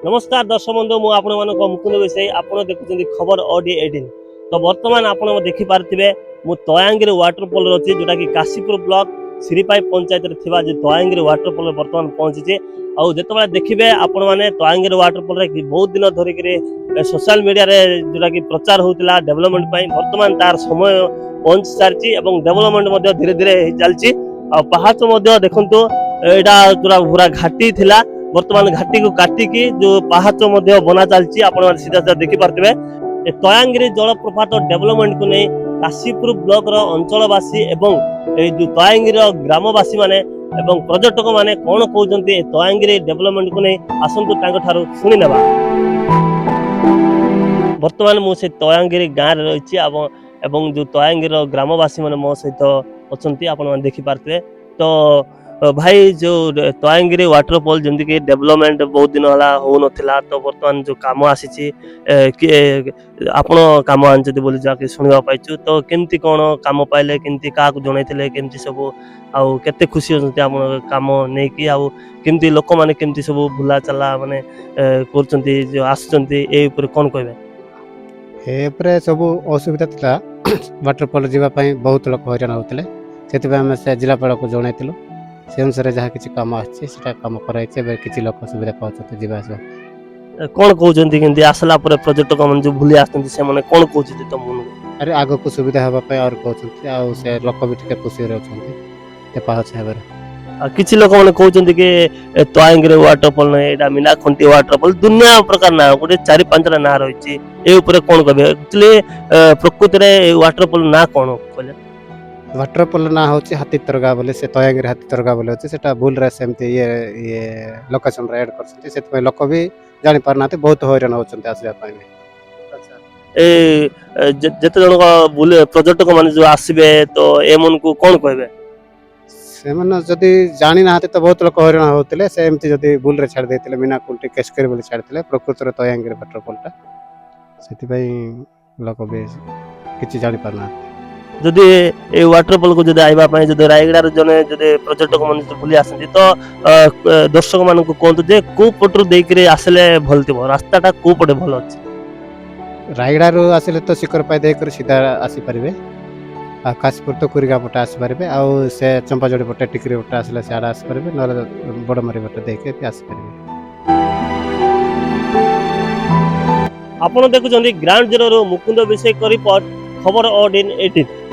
नमस्कार दर्शक बंधु मु आपण मानक मुकुंद विषय आपण देखुछन्ती खबर ओडी 18। तो वर्तमान आपण देखि पारथिबे मु तयांगिरी वाटरफॉल रछि जोटा कि काशीपुर ब्लॉक श्रीपाई पंचायत रे थिबा जे तयांगिरी वाटरफॉल वर्तमान पहुंची आउ जेतबा देखिबे आपण माने तयांगिरी वाटरफॉल रे बहुत दिन धरि के सोशल मीडिया रे जोटा कि प्रचार होतिला डेवलपमेंट पई वर्तमान तार समय पहुंच सारछि एवं डेवलपमेंट मध्ये धीरे धीरे चलछि आ पहाड़ मध्ये देखंतु एडा जोरा पूरा घाटी थिला वर्तमान घाटी को काटिकी जो पहाच बना चलती आप सीधा सीधा देखी पार्थे तयांगिरी जलप्रपात डेवलपमेंट को नहीं काशीपुर ब्लॉक अंचलवासी एवं जो तयांगिरी ग्रामवासी माने एवं पर्यटक माने कौन कहते तयांगिरी डेवलपमेंट को नहीं आसतु शुणी ना वर्तमान मुझे तयांगिरी गाँव रही एवं जो तयांगिरी ग्रामवासी माने मो सहित अच्छा आप देखी पार्थे। तो भाई जो तयांगिरी वाटरफॉल जमती कि डेवलपमेंट बहुत दिन होला हो नथिला तो वर्तमान जो काम आसी आपण काम आनछथि बोली जाके सुनिबा पाइछु तो केमती कोन काम पाइले केमती का को जणैथिले केमती सब आउ केते खुशी होती आपण काम नै कि आउ केमती लोक माने केमती सब भुला चला माने करचंती जो आसचंती ए ऊपर कोन कहबे ए ऊपर सब असुविधा था वाटरफॉल जीवा पई बहुत लोक हैरान होतले सेति हम से जिलापाल को जणैतिलु से अनुसार जहाँ किसी कम आम कर किसी लोक सुविधा पाते जावास कौन कहते कि आसला पर्यटक मन जो भूली आसते से माने कौन कहते तुम अरे आग को सुविधा हाँपाई और कहते आ से लोक भी टे खुशी अच्छा पाहच हेबार किसी लोक मैंने कहते कि तयांगिरी वाटरफॉल ना एटा मीनाखंटी वाटरफॉल दुनिया प्रकार ना गोटे 4-5 ना रही कौन कहे एक्चुअली प्रकृति में वाटरफॉल ना कौन कहले वाटरफॉल ना हूँ हाथी तरगा बोले से तयांगिरी हाथी तरगा बोले अच्छे से भूल रे सेमती ये लोकेशन रे ऐड करछथि सेत लोक भी जानि पारना बहुत हैरान होचंते आसिया पाई ए जते जन बुले पर्यटक माने जो आसीबे तो ए मन को कोन कहबे से मन जदी जानि नाते तो बहुत लोक हैरान होतले से एमती जदी भूल रे छाड़ देतिले मीना कुंटी केशकरी बोले छाड़तिले प्रकृति रे तयांगिरी वाटरफॉल टा सेति पई लोक भी किछि जानि पारना जदि ए वाटरफॉल को जदि आइबा पई जदि रायगड़ा जने जदि पर्यटक मन बुली आसंती तो दर्शक मान को कहतु जे को पटरु देई करे आसले भलतिबो रास्ताटा को पटे भल अछि रायगड़ा रो आसले तो शिखर पाई दे कर सीधा आसी परिबे आ काशीपुर तो कुरिगा पटे आसी परिबे आ से चंपाजोड़ी पटे टिकरी पटे आसले से आडा आसी परिबे न बड़मारी पटे दे के आसी परिबे। आपण देखुचंदी ग्राउंड जीरो रो मुकुंद विषय रिपोर्ट खबर ओड इन 18।